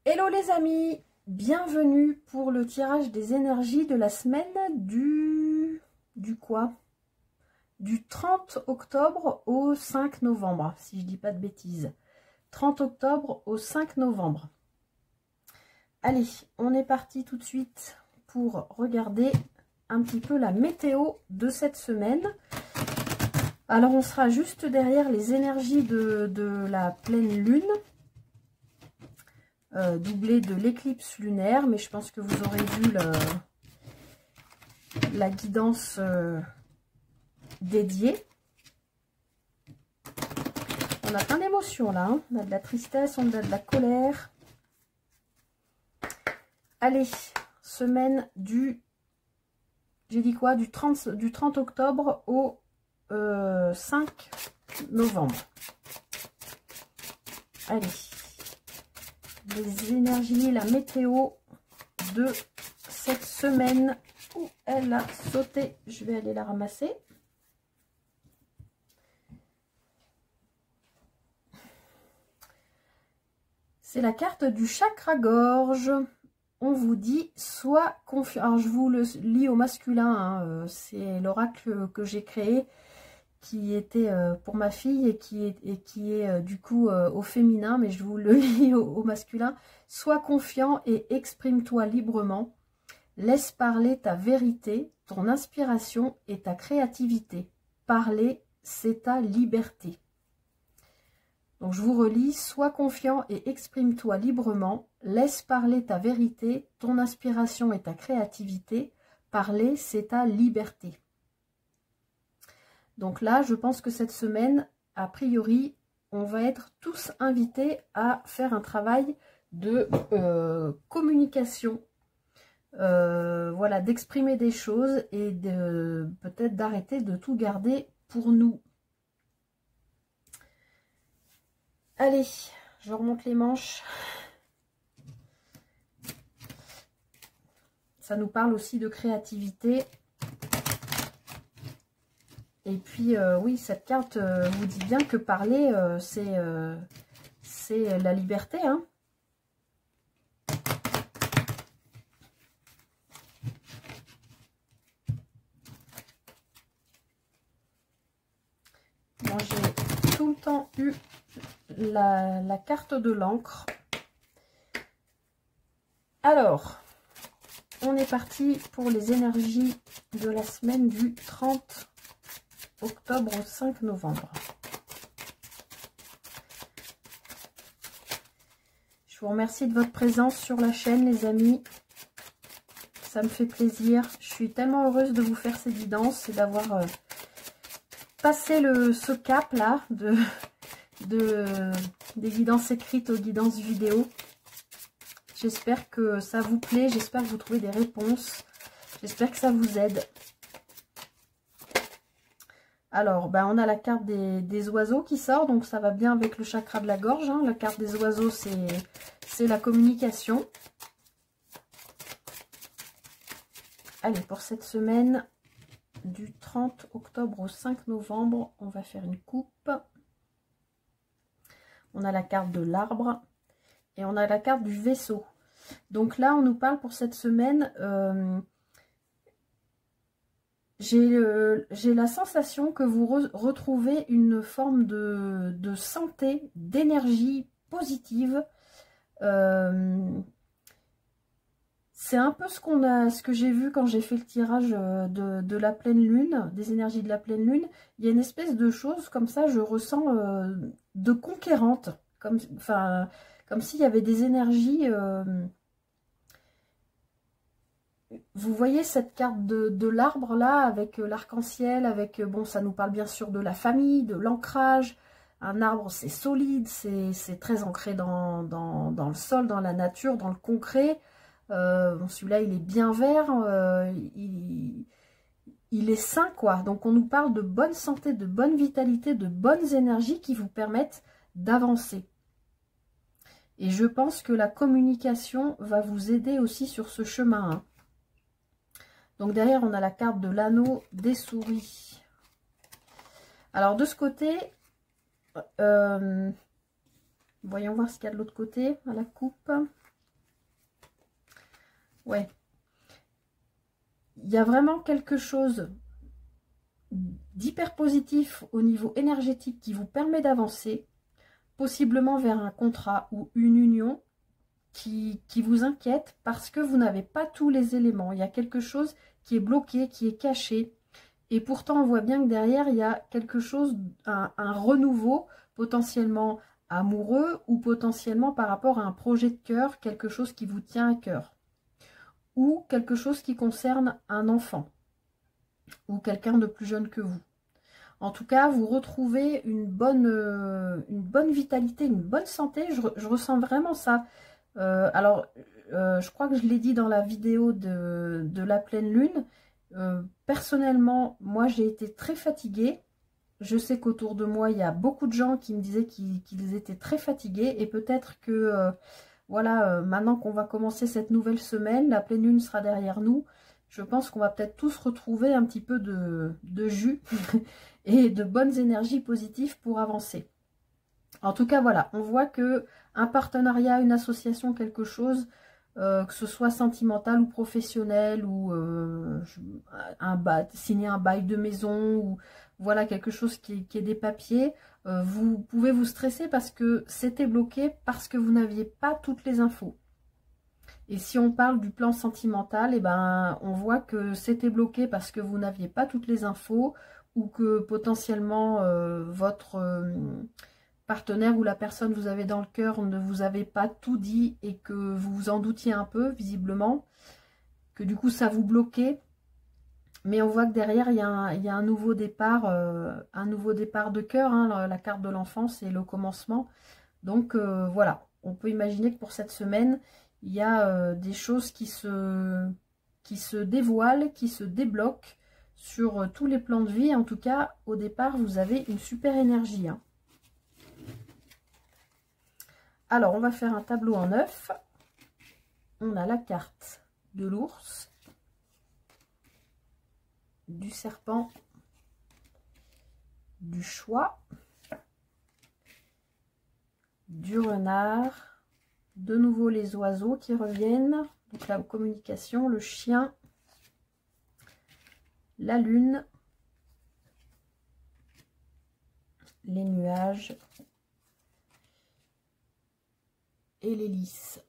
Hello les amis, bienvenue pour le tirage des énergies de la semaine du 30 octobre au 5 novembre, si je dis pas de bêtises. 30 octobre au 5 novembre. Allez, on est parti tout de suite pour regarder un petit peu la météo de cette semaine. Alors on sera juste derrière les énergies de la pleine lune. Doublé de l'éclipse lunaire, mais je pense que vous aurez vu la guidance dédiée. On a plein d'émotions là, hein. On a de la tristesse, on a de la colère. Allez, semaine du, j'ai dit quoi, du 30 octobre au 5 novembre. Allez. Les énergies, la météo de cette semaine où elle a sauté. Je vais aller la ramasser. C'est la carte du chakra-gorge. On vous dit, sois confiant. Alors, je vous le lis au masculin. Hein, c'est l'oracle que j'ai créé, qui était pour ma fille et qui est du coup au féminin, mais je vous le lis au masculin. Sois confiant et exprime-toi librement. Laisse parler ta vérité, ton inspiration et ta créativité. Parler, c'est ta liberté. Donc je vous relis. Sois confiant et exprime-toi librement. Laisse parler ta vérité, ton inspiration et ta créativité. Parler, c'est ta liberté. Donc là, je pense que cette semaine, a priori, on va être tous invités à faire un travail de communication. Voilà, d'exprimer des choses et peut-être d'arrêter de tout garder pour nous. Allez, je remonte les manches. Ça nous parle aussi de créativité. Et puis, oui, cette carte vous dit bien que parler, c'est la liberté. Hein. Moi, j'ai tout le temps eu la carte de l'encre. Alors, on est parti pour les énergies de la semaine du 30 octobre au 5 novembre. Je vous remercie de votre présence sur la chaîne, les amis. Ça me fait plaisir. Je suis tellement heureuse de vous faire ces guidances et d'avoir passé ce cap là des guidances écrites aux guidances vidéo. J'espère que ça vous plaît. J'espère que vous trouvez des réponses. J'espère que ça vous aide. Alors, ben, on a la carte des oiseaux qui sort, donc ça va bien avec le chakra de la gorge. Hein. La carte des oiseaux, c'est la communication. Allez, pour cette semaine du 30 octobre au 5 novembre, on va faire une coupe. On a la carte de l'arbre et on a la carte du vaisseau. Donc là, on nous parle pour cette semaine... J'ai la sensation que vous retrouvez une forme de santé, d'énergie positive. C'est un peu ce que j'ai vu quand j'ai fait le tirage de la pleine lune, des énergies de la pleine lune. Il y a une espèce de chose comme ça, je ressens de conquérante, comme s'il y avait des énergies... Vous voyez cette carte de l'arbre là, avec l'arc-en-ciel, avec, bon, ça nous parle bien sûr de la famille, de l'ancrage. Un arbre, c'est solide, c'est très ancré dans le sol, dans la nature, dans le concret. Bon, celui-là, il est bien vert, il est sain, quoi. Donc, on nous parle de bonne santé, de bonne vitalité, de bonnes énergies qui vous permettent d'avancer. Et je pense que la communication va vous aider aussi sur ce chemin, hein. Donc derrière, on a la carte de l'anneau des souris. Alors de ce côté, voyons voir ce qu'il y a de l'autre côté, à la coupe. Ouais. Il y a vraiment quelque chose d'hyper positif au niveau énergétique qui vous permet d'avancer, possiblement vers un contrat ou une union qui vous inquiète parce que vous n'avez pas tous les éléments. Il y a quelque chose qui est bloqué, qui est caché. Et pourtant, on voit bien que derrière, il y a quelque chose, un renouveau potentiellement amoureux ou potentiellement par rapport à un projet de cœur, quelque chose qui vous tient à cœur. Ou quelque chose qui concerne un enfant ou quelqu'un de plus jeune que vous. En tout cas, vous retrouvez une bonne vitalité, une bonne santé. Je ressens vraiment ça. Je crois que je l'ai dit dans la vidéo de la pleine lune. Personnellement, moi, j'ai été très fatiguée. Je sais qu'autour de moi, il y a beaucoup de gens qui me disaient qu'ils étaient très fatigués. Et peut-être que, voilà, maintenant qu'on va commencer cette nouvelle semaine, la pleine lune sera derrière nous. Je pense qu'on va peut-être tous retrouver un petit peu de jus et de bonnes énergies positives pour avancer. En tout cas, voilà, on voit que un partenariat, une association, quelque chose, que ce soit sentimental ou professionnel, ou signer un bail de maison, ou voilà, quelque chose qui est des papiers, vous pouvez vous stresser parce que c'était bloqué, parce que vous n'aviez pas toutes les infos. Et si on parle du plan sentimental, eh ben, on voit que c'était bloqué parce que vous n'aviez pas toutes les infos, ou que potentiellement votre partenaire ou la personne que vous avez dans le cœur ne vous avait pas tout dit et que vous vous en doutiez un peu, visiblement, que du coup ça vous bloquait. Mais on voit que derrière, il y a un nouveau départ de cœur, hein, la carte de l'enfant, c'est le commencement. Donc voilà, on peut imaginer que pour cette semaine, il y a des choses qui se dévoilent, qui se débloquent sur tous les plans de vie. En tout cas, au départ, vous avez une super énergie, hein. Alors, on va faire un tableau en 9. On a la carte de l'ours, du serpent, du choix, du renard, de nouveau les oiseaux qui reviennent, donc la communication, le chien, la lune, les nuages et les lys.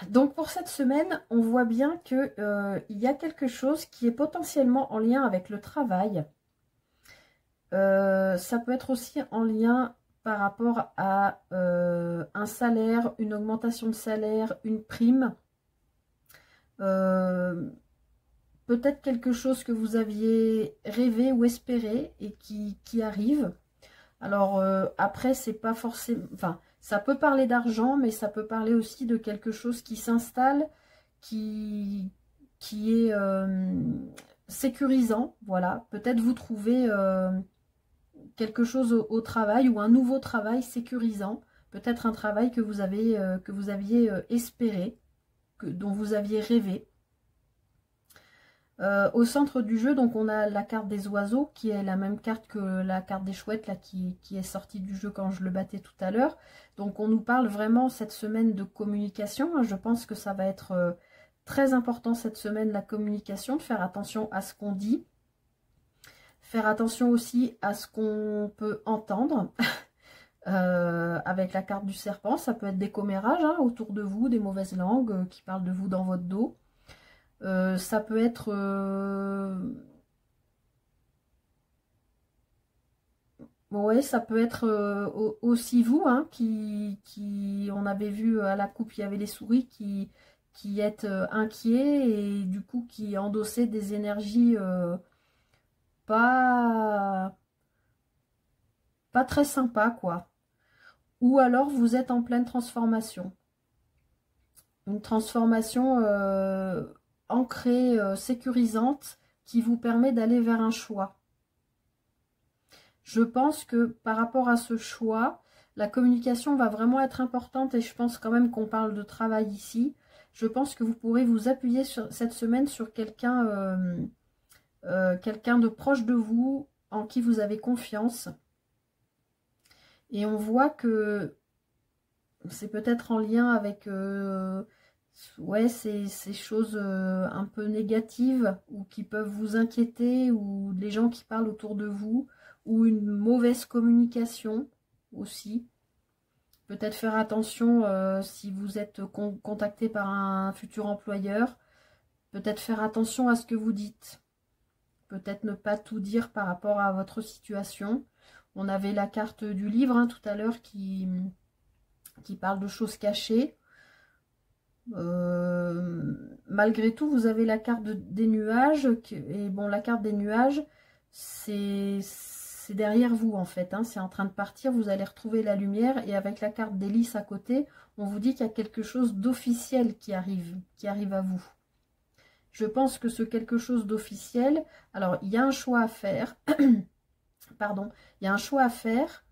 Donc pour cette semaine, on voit bien que il y a quelque chose qui est potentiellement en lien avec le travail. Ça peut être aussi en lien par rapport à un salaire, une augmentation de salaire, une prime. Peut-être quelque chose que vous aviez rêvé ou espéré et qui arrive. Alors après, c'est pas forcément... Enfin, ça peut parler d'argent, mais ça peut parler aussi de quelque chose qui s'installe, qui est sécurisant. Voilà, peut-être vous trouvez quelque chose au travail ou un nouveau travail sécurisant. Peut-être un travail que vous aviez espéré, dont vous aviez rêvé. Au centre du jeu, donc on a la carte des oiseaux, qui est la même carte que la carte des chouettes, là, qui est sortie du jeu quand je le battais tout à l'heure. Donc on nous parle vraiment cette semaine de communication. Je pense que ça va être très important cette semaine, la communication, de faire attention à ce qu'on dit. Faire attention aussi à ce qu'on peut entendre. Avec la carte du serpent, ça peut être des commérages, hein, autour de vous, des mauvaises langues qui parlent de vous dans votre dos. Ça peut être ouais, ça peut être aussi vous, hein, on avait vu à la coupe, il y avait les souris qui êtes inquiets et du coup qui endossaient des énergies pas très sympas, quoi. Ou alors vous êtes en pleine transformation. Une transformation ancrée, sécurisante, qui vous permet d'aller vers un choix. Je pense que par rapport à ce choix, la communication va vraiment être importante et je pense quand même qu'on parle de travail ici. Je pense que vous pourrez vous appuyer cette semaine sur quelqu'un de proche de vous, en qui vous avez confiance. Et on voit que c'est peut-être en lien avec ouais, ces choses un peu négatives ou qui peuvent vous inquiéter, ou les gens qui parlent autour de vous, ou une mauvaise communication aussi. Peut-être faire attention si vous êtes contacté par un futur employeur. Peut-être faire attention à ce que vous dites. Peut-être ne pas tout dire par rapport à votre situation. On avait la carte du livre hein, tout à l'heure qui parle de choses cachées. Malgré tout, vous avez la carte des nuages. Et bon, la carte des nuages, c'est derrière vous en fait. Hein, c'est en train de partir, vous allez retrouver la lumière. Et avec la carte des lys à côté, on vous dit qu'il y a quelque chose d'officiel qui arrive à vous. Je pense que ce quelque chose d'officiel, alors il y a un choix à faire, pardon, il y a un choix à faire,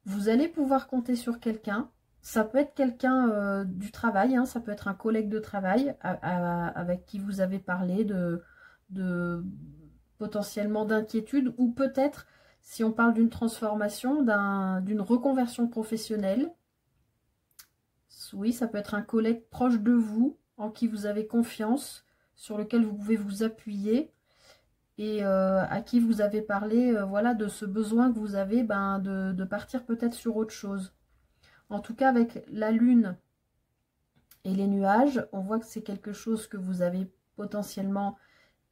vous allez pouvoir compter sur quelqu'un, ça peut être quelqu'un du travail, hein, ça peut être un collègue de travail avec qui vous avez parlé de potentiellement d'inquiétude, ou peut-être, si on parle d'une transformation, d'une reconversion professionnelle, oui, ça peut être un collègue proche de vous, en qui vous avez confiance, sur lequel vous pouvez vous appuyer et à qui vous avez parlé voilà, de ce besoin que vous avez de partir peut-être sur autre chose. En tout cas, avec la lune et les nuages, on voit que c'est quelque chose que vous avez potentiellement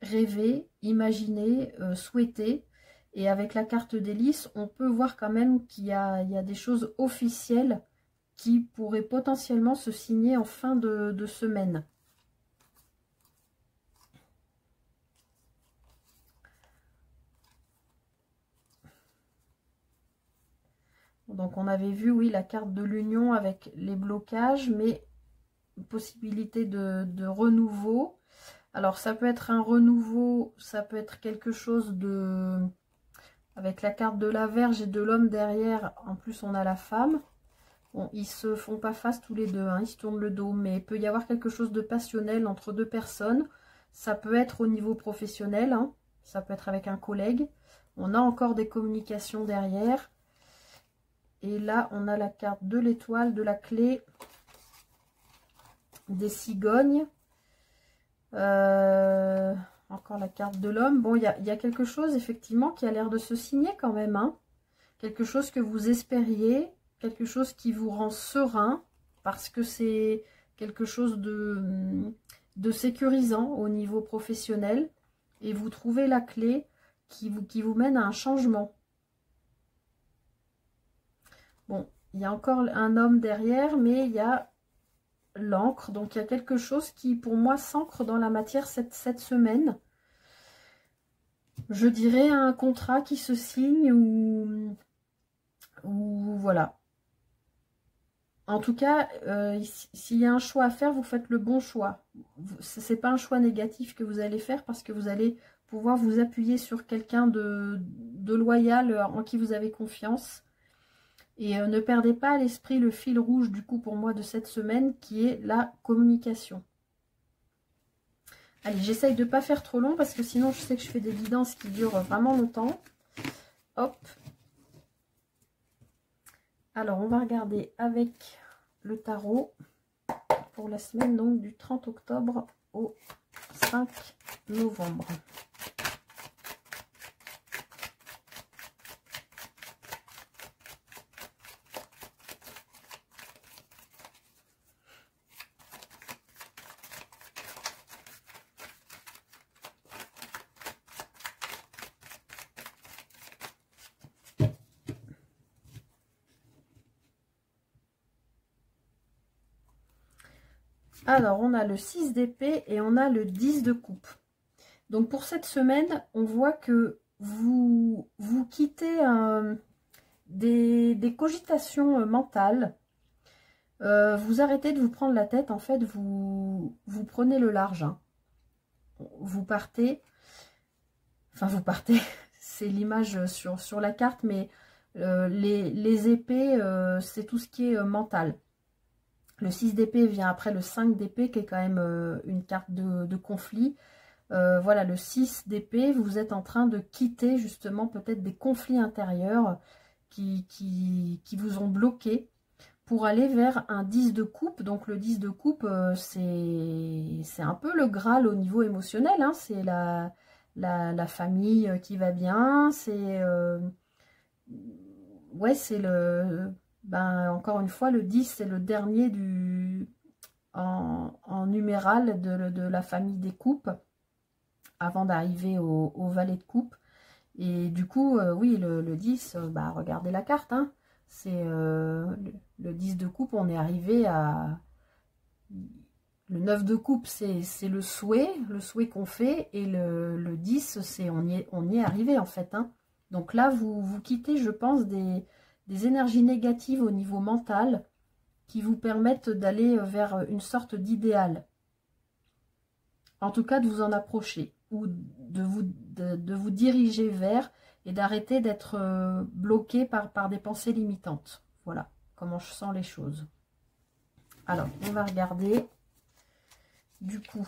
rêvé, imaginé, souhaité. Et avec la carte des lys, on peut voir quand même qu'il y a des choses officielles qui pourraient potentiellement se signer en fin de semaine. Donc on avait vu, oui, la carte de l'union avec les blocages, mais possibilité de renouveau. Alors ça peut être un renouveau, ça peut être quelque chose de... Avec la carte de la Vierge et de l'homme derrière, en plus on a la femme. Bon, ils se font pas face tous les deux, hein, ils se tournent le dos, mais il peut y avoir quelque chose de passionnel entre deux personnes. Ça peut être au niveau professionnel, hein, ça peut être avec un collègue. On a encore des communications derrière. Et là, on a la carte de l'étoile, de la clé, des cigognes. Encore la carte de l'homme. Bon, il y a quelque chose, effectivement, qui a l'air de se signer quand même. Hein. Quelque chose que vous espériez, quelque chose qui vous rend serein, parce que c'est quelque chose de sécurisant au niveau professionnel. Et vous trouvez la clé qui vous mène à un changement. Bon, il y a encore un homme derrière, mais il y a l'encre. Donc, il y a quelque chose qui, pour moi, s'ancre dans la matière cette semaine. Je dirais un contrat qui se signe ou voilà. En tout cas, s'il y a un choix à faire, vous faites le bon choix. Ce n'est pas un choix négatif que vous allez faire parce que vous allez pouvoir vous appuyer sur quelqu'un de loyal en qui vous avez confiance. Et ne perdez pas à l'esprit le fil rouge du coup pour moi de cette semaine qui est la communication. Allez, j'essaye de ne pas faire trop long parce que sinon je sais que je fais des guidances qui durent vraiment longtemps. Hop. Alors on va regarder avec le tarot pour la semaine donc du 30 octobre au 5 novembre. Alors, on a le 6 d'épée et on a le 10 de coupe. Donc, pour cette semaine, on voit que vous quittez des cogitations mentales. Vous arrêtez de vous prendre la tête. En fait, vous prenez le large. Hein. Vous partez. Enfin, vous partez. C'est l'image sur la carte, mais les épées, c'est tout ce qui est mental. Le 6 d'épée vient après le 5 d'épée qui est quand même une carte de conflit. Voilà, le 6 d'épée, vous êtes en train de quitter justement peut-être des conflits intérieurs qui vous ont bloqué. pour aller vers un 10 de coupe. Donc le 10 de coupe, c'est un peu le Graal au niveau émotionnel, hein. C'est la famille qui va bien, c'est ouais, c'est le encore une fois, le 10 c'est le dernier en numéral de la famille des coupes, avant d'arriver au valet de coupe. Et du coup, oui, le 10, regardez la carte, hein. C'est le 10 de coupe, on est arrivé à... Le 9 de coupe, c'est le souhait qu'on fait. Et le 10, c'est on y est arrivé, en fait, hein. Donc là, vous quittez, je pense, des énergies négatives au niveau mental qui vous permettent d'aller vers une sorte d'idéal. En tout cas, de vous en approcher ou de vous diriger vers, et d'arrêter d'être bloqué par des pensées limitantes. Voilà comment je sens les choses. Alors, on va regarder du coup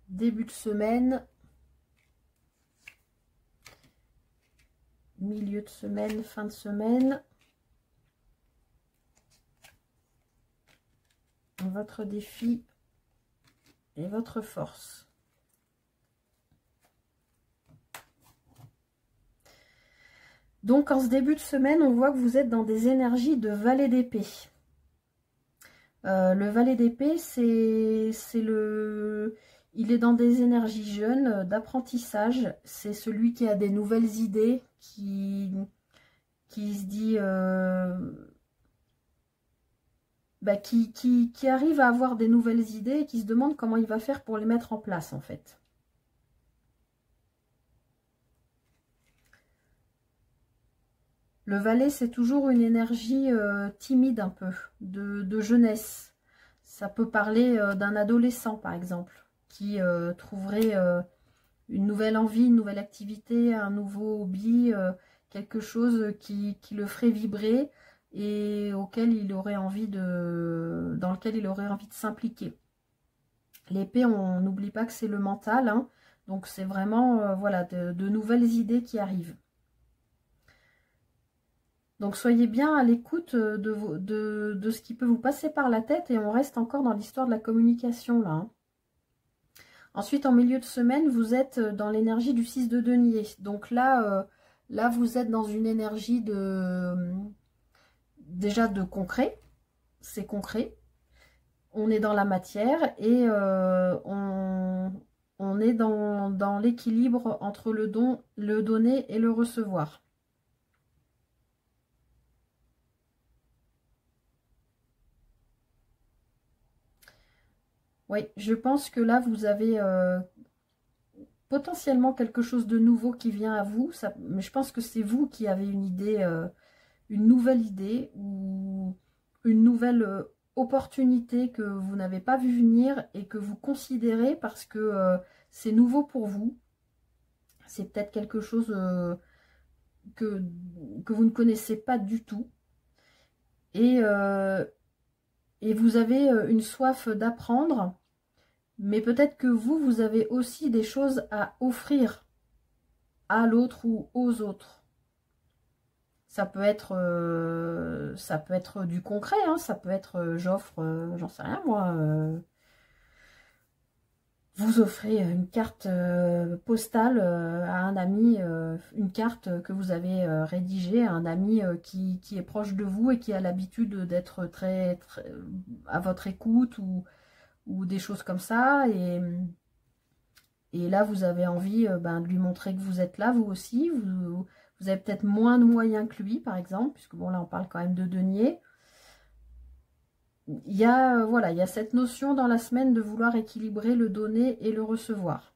début de semaine, milieu de semaine, fin de semaine. Votre défi et votre force. Donc, en ce début de semaine, on voit que vous êtes dans des énergies de valet d'épée. Le valet d'épée, il est dans des énergies jeunes, d'apprentissage. C'est celui qui a des nouvelles idées, qui se dit... qui arrive à avoir des nouvelles idées et qui se demande comment il va faire pour les mettre en place, en fait. Le valet, c'est toujours une énergie timide un peu, de jeunesse. Ça peut parler d'un adolescent, par exemple, qui trouverait une nouvelle envie, une nouvelle activité, un nouveau hobby, quelque chose qui le ferait vibrer et auquel il aurait envie dans lequel il aurait envie de s'impliquer. L'épée, on n'oublie pas que c'est le mental, hein, donc c'est vraiment voilà, de nouvelles idées qui arrivent. Donc soyez bien à l'écoute de ce qui peut vous passer par la tête, et on reste encore dans l'histoire de la communication là, hein. Ensuite, en milieu de semaine, vous êtes dans l'énergie du 6 de denier. Donc là, vous êtes dans une énergie déjà de concret. C'est concret. On est dans la matière et on est dans l'équilibre entre le donner et le recevoir. Oui, je pense que là, vous avez potentiellement quelque chose de nouveau qui vient à vous. Mais je pense que c'est vous qui avez une idée, une nouvelle idée ou une nouvelle opportunité que vous n'avez pas vu venir et que vous considérez parce que c'est nouveau pour vous. C'est peut-être quelque chose que vous ne connaissez pas du tout. Et vous avez une soif d'apprendre. Mais peut-être que vous avez aussi des choses à offrir à l'autre ou aux autres. Ça peut être du concret, hein, ça peut être, j'offre, j'en sais rien moi, vous offrez une carte postale à un ami, une carte que vous avez rédigée à un ami qui est proche de vous et qui a l'habitude d'être très à votre écoute ou des choses comme ça, et là vous avez envie de lui montrer que vous êtes là, vous aussi, vous avez peut-être moins de moyens que lui par exemple, puisque bon là on parle quand même de denier. Il y a voilà, il y a cette notion dans la semaine de vouloir équilibrer le donner et le recevoir.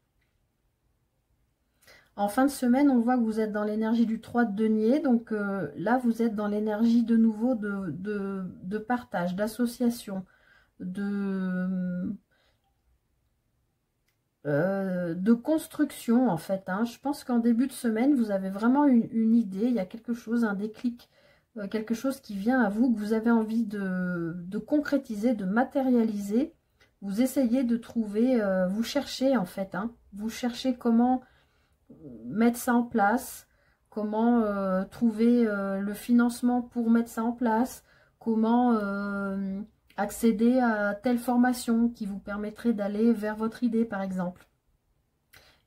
En fin de semaine, on voit que vous êtes dans l'énergie du 3 de denier, donc là vous êtes dans l'énergie de nouveau de partage, d'association, de construction en fait, hein. Je pense qu'en début de semaine, vous avez vraiment une idée, il y a quelque chose, un déclic, quelque chose qui vient à vous, que vous avez envie de concrétiser, de matérialiser. Vous essayez de trouver, vous cherchez en fait, hein, vous cherchez comment mettre ça en place, comment trouver le financement pour mettre ça en place, comment accéder à telle formation qui vous permettrait d'aller vers votre idée, par exemple.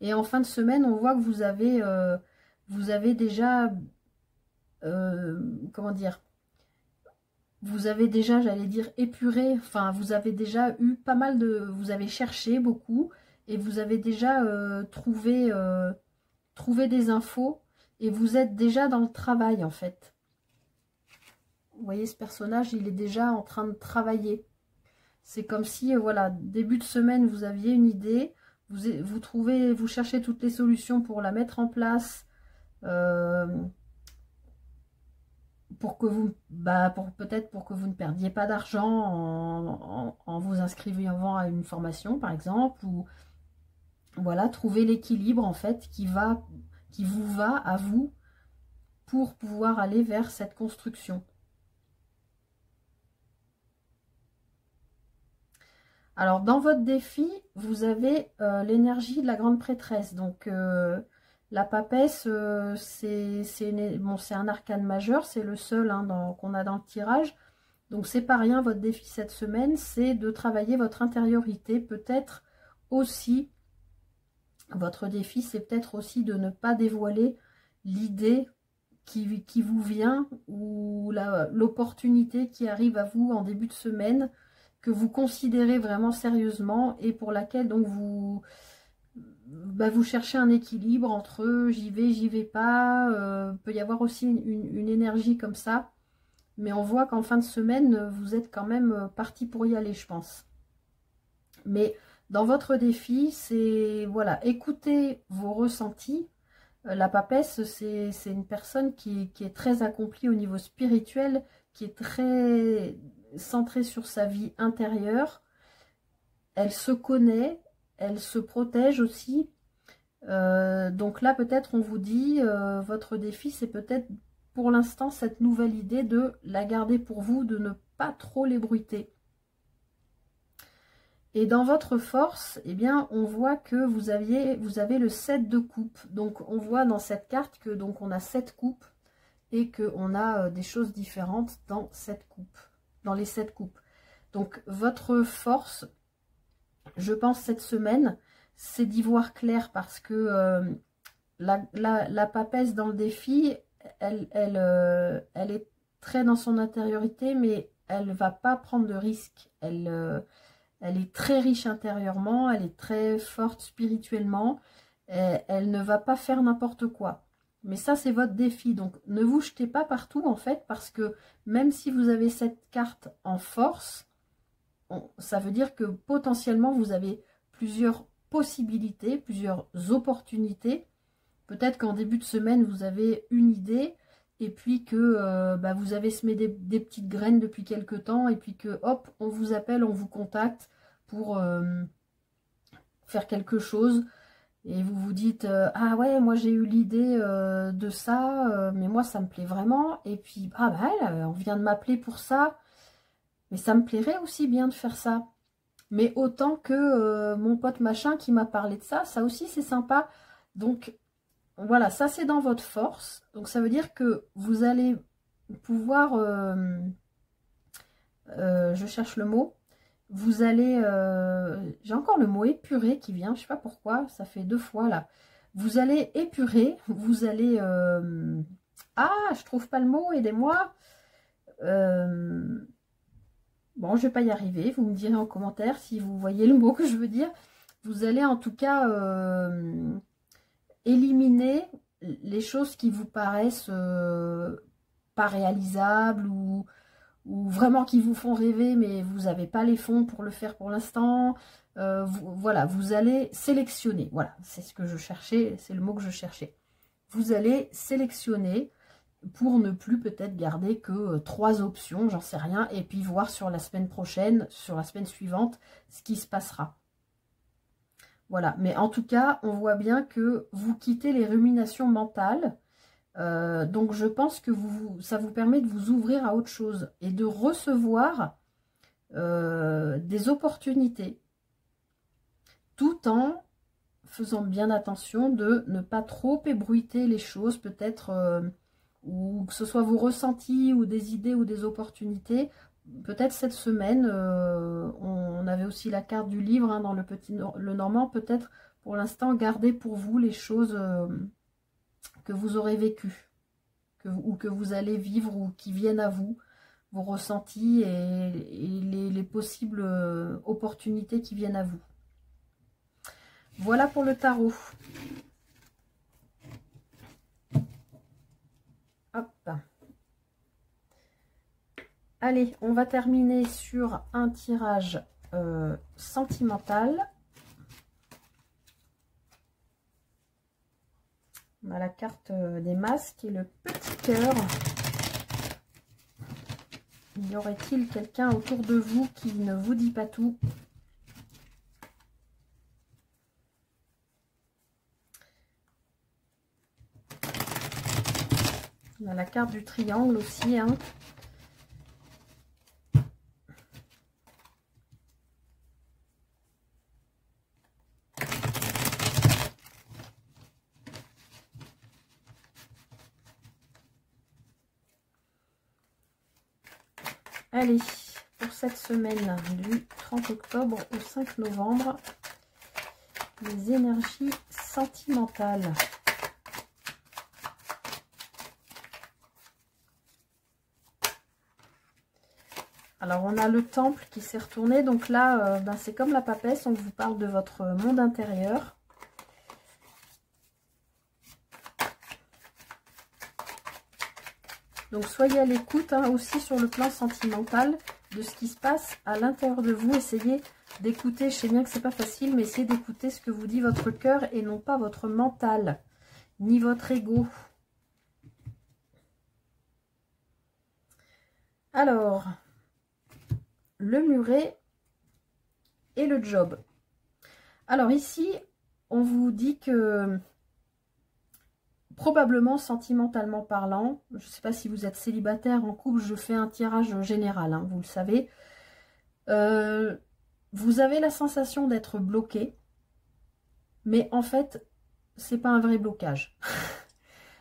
Et en fin de semaine, on voit que vous avez déjà, comment dire, vous avez déjà, j'allais dire, épuré, enfin, vous avez déjà eu pas mal de, vous avez cherché beaucoup, et vous avez déjà trouvé des infos, et vous êtes déjà dans le travail, en fait. Vous voyez, ce personnage, il est déjà en train de travailler. C'est comme si, voilà, début de semaine, vous aviez une idée, vous cherchez toutes les solutions pour la mettre en place, pour que vous, peut-être pour que vous ne perdiez pas d'argent en vous inscrivant à une formation, par exemple, ou voilà, trouver l'équilibre, en fait, qui vous va à vous pour pouvoir aller vers cette construction. Alors, dans votre défi, vous avez l'énergie de la grande prêtresse. Donc, la papesse, c'est un arcane majeur, c'est le seul qu'on a dans le tirage. Donc, c'est pas rien, votre défi cette semaine, c'est de travailler votre intériorité. Peut-être aussi, votre défi, c'est peut-être aussi de ne pas dévoiler l'idée qui vous vient ou l'opportunité qui arrive à vous en début de semaine, que vous considérez vraiment sérieusement et pour laquelle donc vous cherchez un équilibre entre j'y vais pas. Peut y avoir aussi une énergie comme ça, mais on voit qu'en fin de semaine vous êtes quand même parti pour y aller, je pense. Mais dans votre défi, c'est voilà, écoutez vos ressentis. La papesse, c'est une personne qui est très accomplie au niveau spirituel, qui est très centrée sur sa vie intérieure. Elle se connaît, elle se protège aussi. Donc là, peut-être, on vous dit, votre défi, c'est peut-être pour l'instant cette nouvelle idée de la garder pour vous, de ne pas trop l'ébruiter. Et dans votre force, eh bien, on voit que vous avez le 7 de coupe. Donc, on voit dans cette carte que donc on a 7 coupes et qu'on a des choses différentes dans cette coupe, dans les 7 coupes. Donc, votre force, je pense, cette semaine, c'est d'y voir clair parce que la papesse dans le défi, elle est très dans son intériorité, mais elle ne va pas prendre de risques. Elle est très riche intérieurement, elle est très forte spirituellement, elle ne va pas faire n'importe quoi. Mais ça, c'est votre défi, donc ne vous jetez pas partout en fait, parce que même si vous avez cette carte en force, ça veut dire que potentiellement vous avez plusieurs possibilités, plusieurs opportunités. Peut-être qu'en début de semaine, vous avez une idée, et puis que vous avez semé des petites graines depuis quelques temps, et puis que hop, on vous appelle, on vous contacte pour faire quelque chose, et vous vous dites ah ouais, moi j'ai eu l'idée de ça, mais moi ça me plaît vraiment, et puis ah bah on vient de m'appeler pour ça, mais ça me plairait aussi bien de faire ça, mais autant que mon pote machin qui m'a parlé de ça, ça aussi c'est sympa. Donc voilà, ça c'est dans votre force. Donc ça veut dire que vous allez pouvoir, je cherche le mot, vous allez, j'ai encore le mot épurer qui vient, je sais pas pourquoi, ça fait 2 fois là. Vous allez épurer, vous allez, ah je trouve pas le mot, aidez-moi. Bon, je vais pas y arriver, vous me direz en commentaire si vous voyez le mot que je veux dire. Vous allez en tout cas éliminer les choses qui vous paraissent pas réalisables ou vraiment qui vous font rêver, mais vous n'avez pas les fonds pour le faire pour l'instant. Voilà, vous allez sélectionner. Voilà, c'est ce que je cherchais, c'est le mot que je cherchais. Vous allez sélectionner pour ne plus peut-être garder que 3 options, j'en sais rien, et puis voir sur la semaine prochaine, sur la semaine suivante, ce qui se passera. Voilà, mais en tout cas, on voit bien que vous quittez les ruminations mentales. Donc, je pense que ça vous permet de vous ouvrir à autre chose et de recevoir des opportunités. Tout en faisant bien attention de ne pas trop ébruiter les choses, peut-être, ou que ce soit vos ressentis ou des idées ou des opportunités. Peut-être cette semaine, on avait aussi la carte du livre hein, dans le normand, peut-être pour l'instant garder pour vous les choses que vous aurez vécues, ou que vous allez vivre ou qui viennent à vous, vos ressentis et les possibles opportunités qui viennent à vous. Voilà pour le tarot. Hop. Allez, on va terminer sur un tirage sentimental. On a la carte des masques et le petit cœur. Y aurait-il quelqu'un autour de vous qui ne vous dit pas tout? On a la carte du triangle aussi. Hein. Allez, pour cette semaine du 30 octobre au 5 novembre, les énergies sentimentales. Alors, on a le temple qui s'est retourné. Donc là, c'est comme la papesse, on vous parle de votre monde intérieur. Donc, soyez à l'écoute hein, aussi sur le plan sentimental de ce qui se passe à l'intérieur de vous. Essayez d'écouter, je sais bien que c'est pas facile, mais essayez d'écouter ce que vous dit votre cœur et non pas votre mental, ni votre ego. Alors, le muret et le job. Alors ici, on vous dit que probablement sentimentalement parlant, je ne sais pas si vous êtes célibataire, en couple, je fais un tirage général, hein, vous le savez. Vous avez la sensation d'être bloqué, mais en fait, c'est pas un vrai blocage.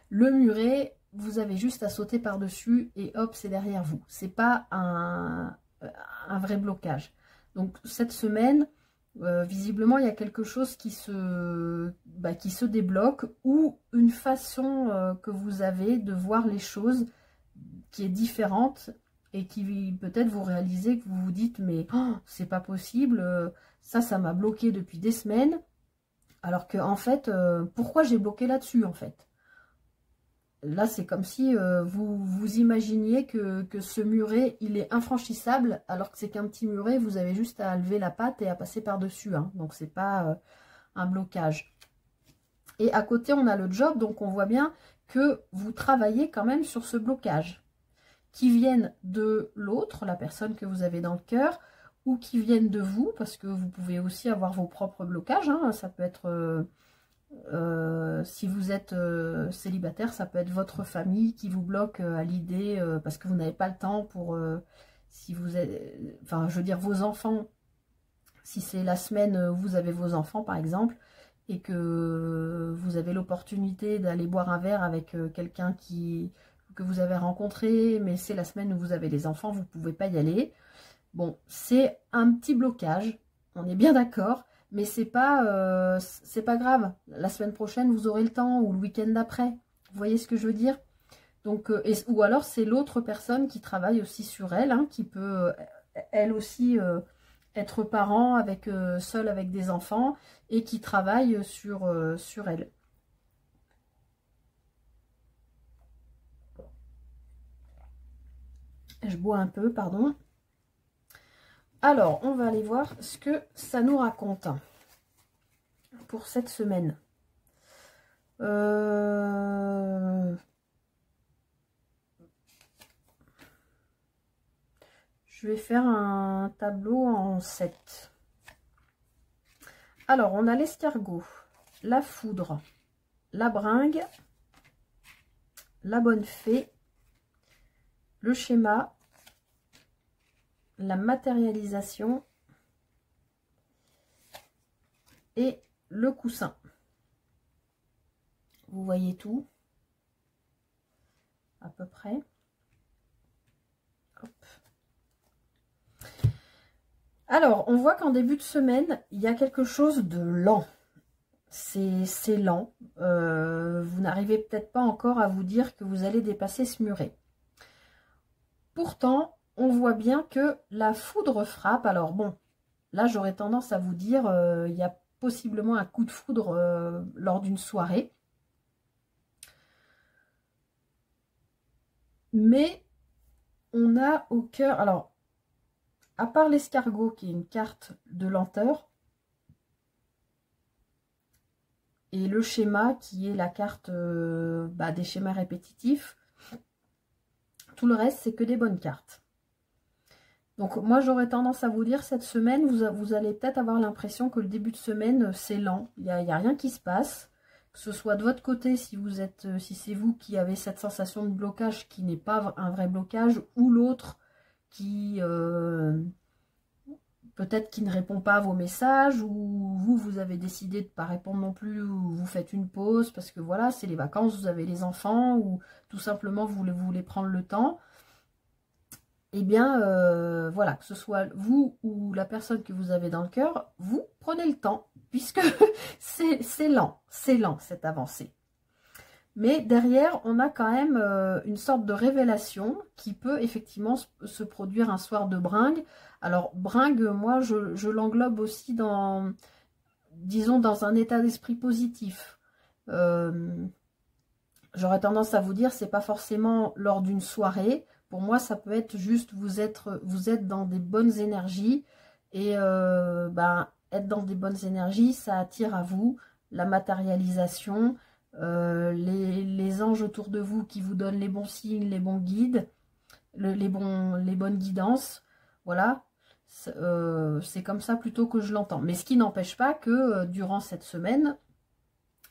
Le muret, vous avez juste à sauter par-dessus et hop, c'est derrière vous. C'est pas un vrai blocage. Donc cette semaine, visiblement, il y a quelque chose qui se débloque ou une façon que vous avez de voir les choses qui est différente et qui peut-être vous réalisez que vous vous dites mais oh, c'est pas possible, ça m'a bloqué depuis des semaines. Alors que en fait, pourquoi j'ai bloqué là-dessus en fait? Là, c'est comme si vous imaginiez que ce muret, il est infranchissable, alors que c'est qu'un petit muret, vous avez juste à lever la patte et à passer par-dessus. Hein. Donc, c'est pas un blocage. Et à côté, on a le job, donc on voit bien que vous travaillez quand même sur ce blocage. Qui viennent de l'autre, la personne que vous avez dans le cœur, ou qui viennent de vous, parce que vous pouvez aussi avoir vos propres blocages. Hein. Ça peut être... si vous êtes célibataire, ça peut être votre famille qui vous bloque à l'idée parce que vous n'avez pas le temps pour si vous êtes, enfin je veux dire vos enfants, si c'est la semaine où vous avez vos enfants par exemple et que vous avez l'opportunité d'aller boire un verre avec quelqu'un que vous avez rencontré, mais c'est la semaine où vous avez les enfants, vous ne pouvez pas y aller. Bon, c'est un petit blocage, on est bien d'accord. Mais c'est pas grave. La semaine prochaine, vous aurez le temps ou le week-end d'après. Vous voyez ce que je veux dire? Donc, ou alors, c'est l'autre personne qui travaille aussi sur elle, hein, qui peut, elle aussi, être parent, seule avec des enfants, et qui travaille sur elle. Je bois un peu, pardon. Alors, on va aller voir ce que ça nous raconte pour cette semaine. Je vais faire un tableau en 7. Alors, on a l'escargot, la foudre, la bringue, la bonne fée, le schéma, la matérialisation et le coussin. Vous voyez tout à peu près. Hop. Alors, on voit qu'en début de semaine, il y a quelque chose de lent. C'est lent. Vous n'arrivez peut-être pas encore à vous dire que vous allez dépasser ce muret. Pourtant, on voit bien que la foudre frappe. Alors bon, là j'aurais tendance à vous dire, il y a possiblement un coup de foudre lors d'une soirée. Mais on a au cœur, alors, à part l'escargot qui est une carte de lenteur, et le schéma qui est la carte des schémas répétitifs, tout le reste c'est que des bonnes cartes. Donc moi j'aurais tendance à vous dire, cette semaine, vous allez peut-être avoir l'impression que le début de semaine c'est lent, il n'y a rien qui se passe. Que ce soit de votre côté, si c'est vous qui avez cette sensation de blocage qui n'est pas un vrai blocage, ou l'autre qui peut-être qui ne répond pas à vos messages, ou vous avez décidé de ne pas répondre non plus, ou vous faites une pause parce que voilà, c'est les vacances, vous avez les enfants, ou tout simplement vous voulez prendre le temps. Eh bien, voilà, que ce soit vous ou la personne que vous avez dans le cœur, vous prenez le temps, puisque c'est lent cette avancée. Mais derrière, on a quand même une sorte de révélation qui peut effectivement se produire un soir de bringue. Alors, bringue, moi, je l'englobe aussi dans, disons, dans un état d'esprit positif. J'aurais tendance à vous dire, c'est pas forcément lors d'une soirée. Pour moi, ça peut être juste, vous êtes dans des bonnes énergies. Et être dans des bonnes énergies, ça attire à vous la matérialisation, les anges autour de vous qui vous donnent les bons signes, les bons guides, les bonnes guidances. Voilà, c'est comme ça plutôt que je l'entends. Mais ce qui n'empêche pas que durant cette semaine,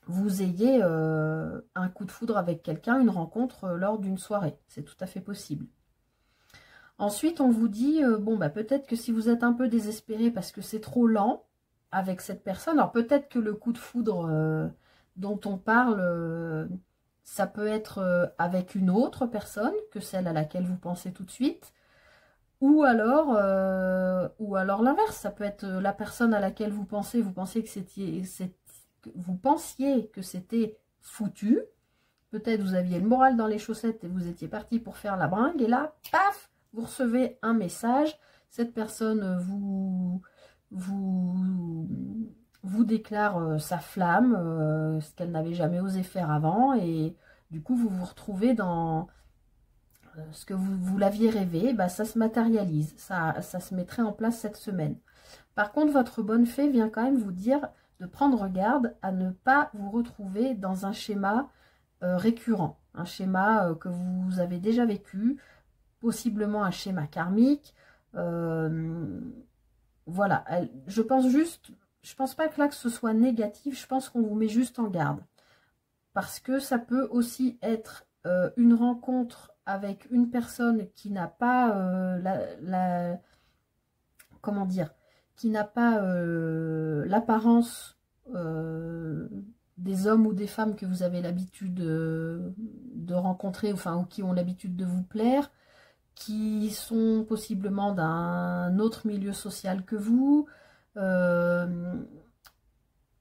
vous ayez un coup de foudre avec quelqu'un, une rencontre lors d'une soirée. C'est tout à fait possible. Ensuite, on vous dit, peut-être que si vous êtes un peu désespéré parce que c'est trop lent avec cette personne, alors peut-être que le coup de foudre dont on parle, ça peut être avec une autre personne que celle à laquelle vous pensez tout de suite, ou alors l'inverse, ça peut être la personne à laquelle vous pensiez que vous pensiez que c'était foutu. Peut-être vous aviez le moral dans les chaussettes et vous étiez parti pour faire la bringue, et là, paf, vous recevez un message. Cette personne vous déclare sa flamme, ce qu'elle n'avait jamais osé faire avant, et du coup vous vous retrouvez dans ce que vous l'aviez rêvé, ça se matérialise, ça se mettrait en place cette semaine. Par contre, votre bonne fée vient quand même vous dire de prendre garde à ne pas vous retrouver dans un schéma récurrent, un schéma que vous avez déjà vécu, possiblement un schéma karmique. Voilà, je pense pas que là que ce soit négatif, je pense qu'on vous met juste en garde. Parce que ça peut aussi être une rencontre avec une personne qui n'a pas comment dire, qui n'a pas l'apparence des hommes ou des femmes que vous avez l'habitude de rencontrer, enfin, ou qui ont l'habitude de vous plaire, qui sont possiblement d'un autre milieu social que vous,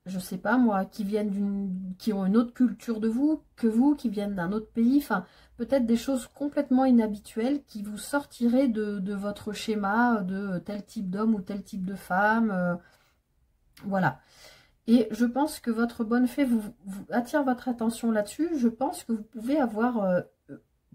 je sais pas moi, qui ont une autre culture que vous, qui viennent d'un autre pays, enfin, peut-être des choses complètement inhabituelles qui vous sortiraient de votre schéma de tel type d'homme ou tel type de femme, voilà. Et je pense que votre bonne fée vous attire votre attention là-dessus. Je pense que vous pouvez avoir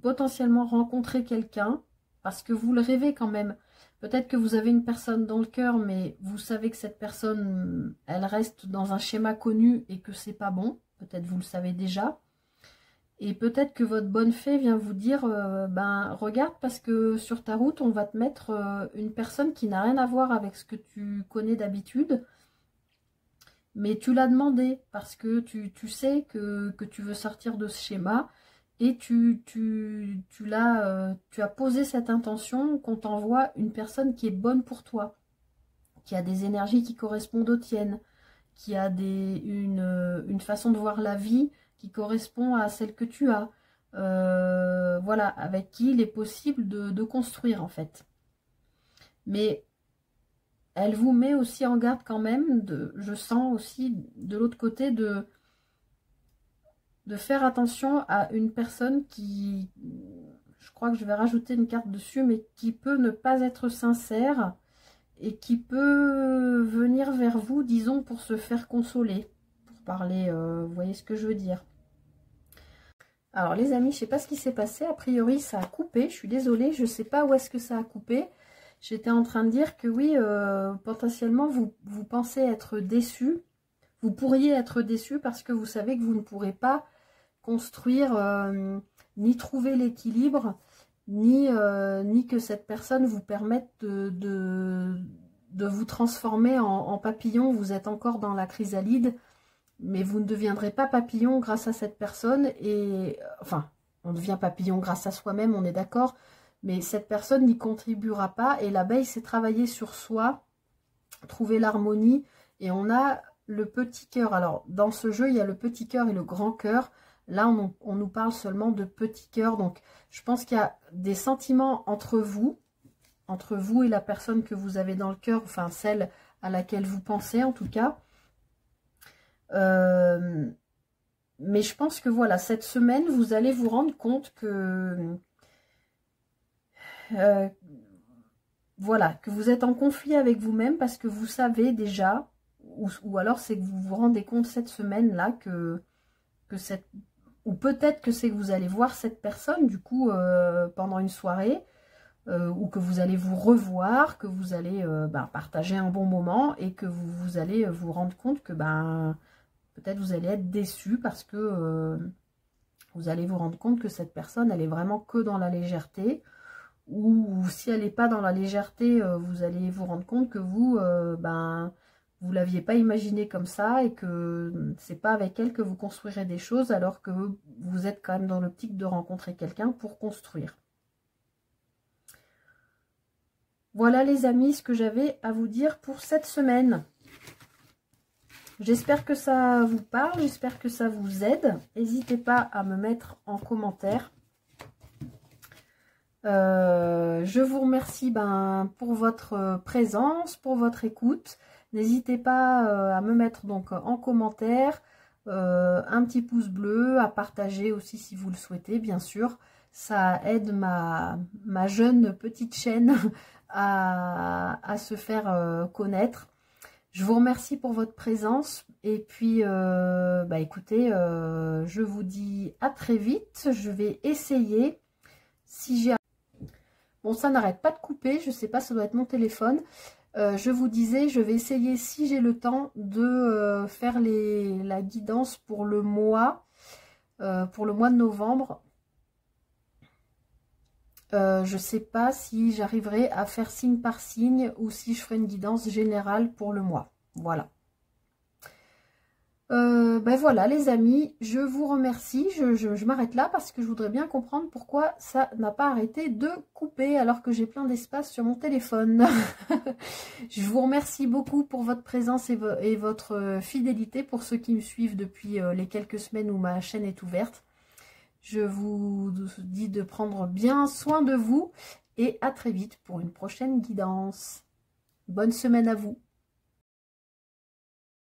potentiellement rencontré quelqu'un, parce que vous le rêvez quand même. Peut-être que vous avez une personne dans le cœur, mais vous savez que cette personne, elle reste dans un schéma connu et que c'est pas bon. Peut-être vous le savez déjà. Et peut-être que votre bonne fée vient vous dire, regarde, parce que sur ta route, on va te mettre une personne qui n'a rien à voir avec ce que tu connais d'habitude. Mais tu l'as demandé parce que tu sais que tu veux sortir de ce schéma. Et tu as posé cette intention qu'on t'envoie une personne qui est bonne pour toi, qui a des énergies qui correspondent aux tiennes, qui a une façon de voir la vie qui correspond à celle que tu as. Voilà, avec qui il est possible de construire en fait. Mais elle vous met aussi en garde quand même, je sens aussi de l'autre côté de faire attention à une personne qui, je crois que je vais rajouter une carte dessus, mais qui peut ne pas être sincère et qui peut venir vers vous, disons, pour se faire consoler, pour parler, vous voyez ce que je veux dire. Alors les amis, je ne sais pas ce qui s'est passé, a priori ça a coupé, je suis désolée, je ne sais pas où est-ce que ça a coupé. J'étais en train de dire que oui, potentiellement vous pensez être déçu, vous pourriez être déçu parce que vous savez que vous ne pourrez pas construire, ni trouver l'équilibre, ni que cette personne vous permette de vous transformer en papillon. Vous êtes encore dans la chrysalide, mais vous ne deviendrez pas papillon grâce à cette personne. Et enfin, on devient papillon grâce à soi-même, on est d'accord, mais cette personne n'y contribuera pas. Et l'abeille, c'est travailler sur soi, trouver l'harmonie. Et on a le petit cœur. Alors, dans ce jeu, il y a le petit cœur et le grand cœur. Là, on nous parle seulement de petit cœur. Donc, je pense qu'il y a des sentiments entre vous et la personne que vous avez dans le cœur, enfin, celle à laquelle vous pensez, en tout cas. Mais je pense que, voilà, cette semaine, vous allez vous rendre compte que... voilà, que vous êtes en conflit avec vous-même parce que vous savez déjà, ou alors c'est que vous vous rendez compte cette semaine-là que cette... Ou peut-être que c'est que vous allez voir cette personne, du coup, pendant une soirée, ou que vous allez vous revoir, que vous allez partager un bon moment, et que vous allez vous rendre compte que peut-être vous allez être déçu parce que vous allez vous rendre compte que cette personne, elle est vraiment que dans la légèreté, ou si elle n'est pas dans la légèreté, vous allez vous rendre compte que vous vous l'aviez pas imaginé comme ça et que c'est pas avec elle que vous construirez des choses alors que vous êtes quand même dans l'optique de rencontrer quelqu'un pour construire. Voilà les amis, ce que j'avais à vous dire pour cette semaine. J'espère que ça vous parle, j'espère que ça vous aide. N'hésitez pas à me mettre en commentaire. Je vous remercie pour votre présence, pour votre écoute. N'hésitez pas à me mettre donc en commentaire un petit pouce bleu, à partager aussi si vous le souhaitez, bien sûr. Ça aide ma jeune petite chaîne à se faire connaître. Je vous remercie pour votre présence et puis écoutez, je vous dis à très vite. Je vais essayer, si j'ai... Bon, ça n'arrête pas de couper, je sais pas, ça doit être mon téléphone. Je vous disais, je vais essayer, si j'ai le temps, de faire la guidance pour le mois de novembre. Je sais pas si j'arriverai à faire signe par signe ou si je ferai une guidance générale pour le mois. Voilà. Voilà les amis, je vous remercie, je m'arrête là parce que je voudrais bien comprendre pourquoi ça n'a pas arrêté de couper alors que j'ai plein d'espace sur mon téléphone. Je vous remercie beaucoup pour votre présence et votre fidélité pour ceux qui me suivent depuis les quelques semaines où ma chaîne est ouverte. Je vous dis de prendre bien soin de vous et à très vite pour une prochaine guidance. Bonne semaine à vous.